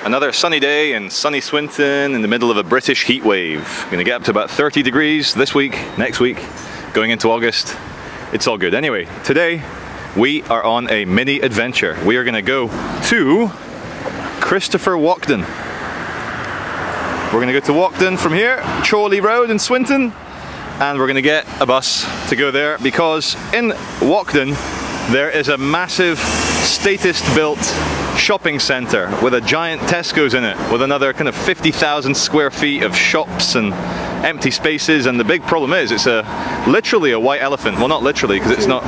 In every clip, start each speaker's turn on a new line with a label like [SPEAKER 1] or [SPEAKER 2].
[SPEAKER 1] Another sunny day in sunny Swinton in the middle of a British heat wave. Gonna get up to about 30 degrees this week, next week, going into August. It's all good. Anyway, today we are on a mini adventure. We are gonna go to Christopher Monckton. We're gonna go to Monckton from here, Chorley Road in Swinton, and we're gonna get a bus to go there because in Monckton there is a massive statist built shopping centre with a giant Tesco's in it, with another kind of 50,000 square feet of shops and empty spaces. And the big problem is it's literally a white elephant. Well, not literally, because it's not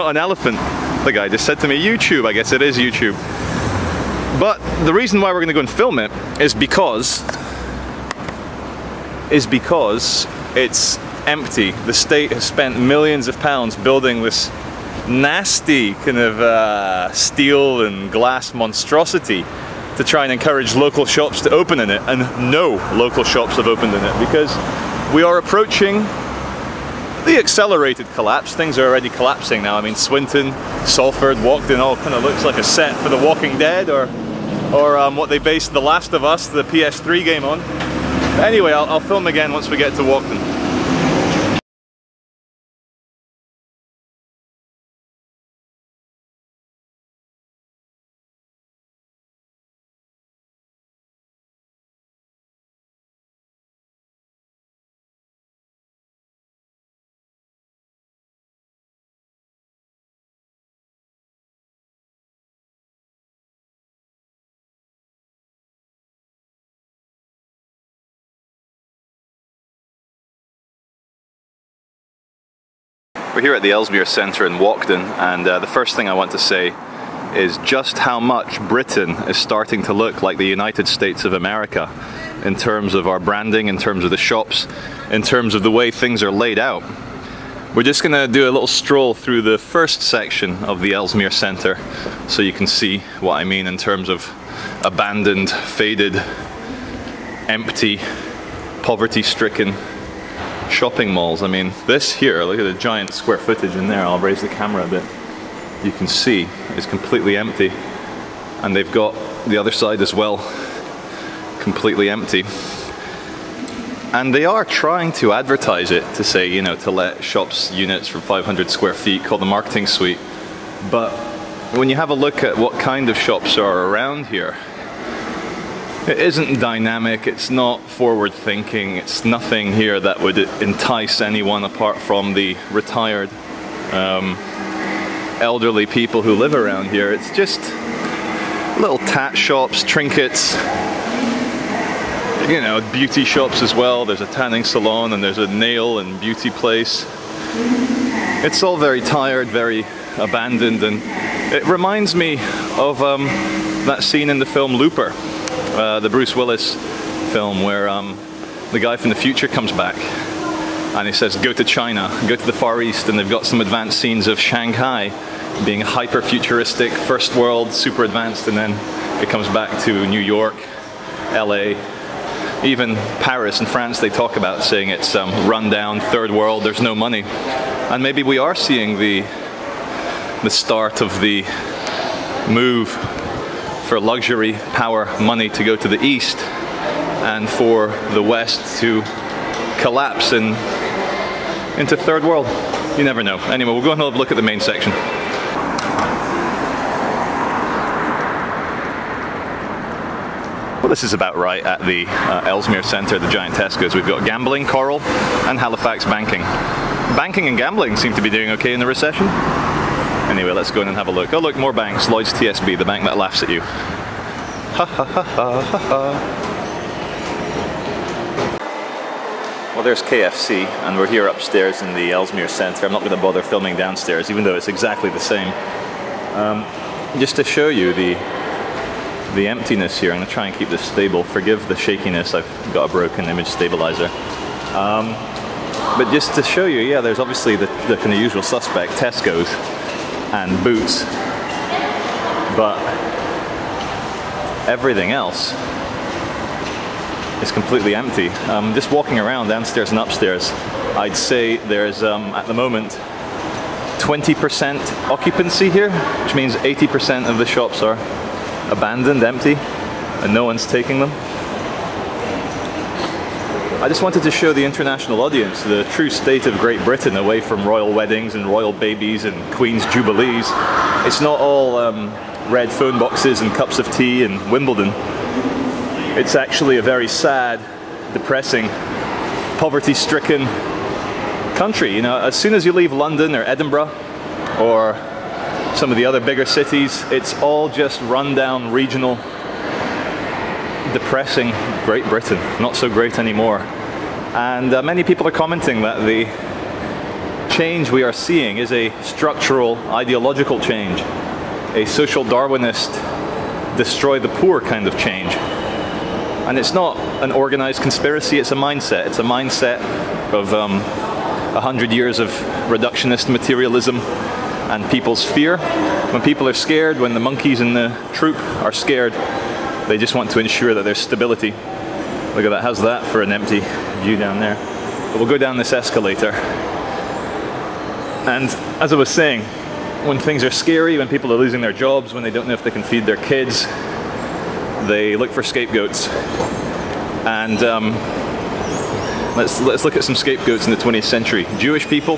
[SPEAKER 1] an elephant. The guy just said to me, YouTube. I guess it is YouTube. But the reason why we're going to go and film it is because it's empty. The state has spent millions of pounds building this nasty kind of steel and glass monstrosity to try and encourage local shops to open in it, and no local shops have opened in it because we are approaching the accelerated collapse. Things are already collapsing now. I mean, Swinton, Salford, Monckton all kind of looks like a set for The Walking Dead or what they based The Last of Us, the PS3 game on. But anyway, I'll film again once we get to Monckton. We're here at the Ellesmere Centre in Monckton, and the first thing I want to say is just how much Britain is starting to look like the United States of America in terms of our branding, in terms of the shops, in terms of the way things are laid out. We're just going to do a little stroll through the first section of the Ellesmere Centre so you can see what I mean in terms of abandoned, faded, empty, poverty-stricken shopping malls. I mean, this here, look at the giant square footage in there. I'll raise the camera a bit. You can see it's completely empty, and they've got the other side as well, completely empty. And they are trying to advertise it to say, you know, to let shops units from 500 square feet called the marketing suite. But when you have a look at what kind of shops are around here, it isn't dynamic, it's not forward-thinking, it's nothing here that would entice anyone apart from the retired elderly people who live around here. It's just little tat shops, trinkets, you know, beauty shops as well. There's a tanning salon and there's a nail and beauty place. It's all very tired, very abandoned, and it reminds me of that scene in the film Looper. The Bruce Willis film where the guy from the future comes back and he says go to China, go to the Far East, and they've got some advanced scenes of Shanghai being hyper-futuristic, first world, super advanced, and then it comes back to New York, LA, even Paris and France. They talk about saying it's run down, third world, there's no money. And maybe we are seeing the start of the move for luxury, power, money to go to the east, and for the west to collapse into third world. You never know. Anyway, we'll go and have a look at the main section. Well, this is about right at the Ellesmere Centre, the giant Tesco's. We've got gambling, Coral, and Halifax banking. Banking and gambling seem to be doing okay in the recession. Anyway, let's go in and have a look. Oh look, more banks. Lloyd's TSB, the bank that laughs at you. Ha ha ha ha ha ha. Well, there's KFC, and we're here upstairs in the Ellesmere Centre. I'm not going to bother filming downstairs, even though it's exactly the same. Just to show you the emptiness here. I'm going to try and keep this stable. Forgive the shakiness, I've got a broken image stabilizer. But just to show you, yeah, there's obviously the kind of usual suspect, Tesco's and Boots, but everything else is completely empty. Just walking around downstairs and upstairs, I'd say there's at the moment 20% occupancy here, which means 80% of the shops are abandoned, empty. and no one's taking them. I just wanted to show the international audience the true state of Great Britain, away from royal weddings and royal babies and Queen's Jubilees. It's not all red phone boxes and cups of tea and Wimbledon. It's actually a very sad, depressing, poverty-stricken country. You know, as soon as you leave London or Edinburgh or some of the other bigger cities, it's all just run-down, regional, depressing Great Britain. Not so great anymore. And many people are commenting that the change we are seeing is a structural, ideological change, a social Darwinist, destroy the poor kind of change. And it's not an organized conspiracy, it's a mindset. It's a mindset of 100 years of reductionist materialism and people's fear. When people are scared, when the monkeys in the troop are scared, they just want to ensure that there's stability. Look at that, how's that for an empty view down there? But we'll go down this escalator. And as I was saying, when things are scary, when people are losing their jobs, when they don't know if they can feed their kids, they look for scapegoats. And let's look at some scapegoats in the 20th century. Jewish people,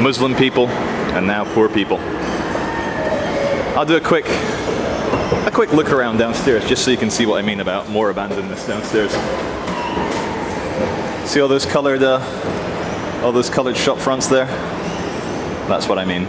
[SPEAKER 1] Muslim people, and now poor people. I'll do a quick look around downstairs just so you can see what I mean about more abandonness downstairs. See all those colored shop fronts there? That's what I mean.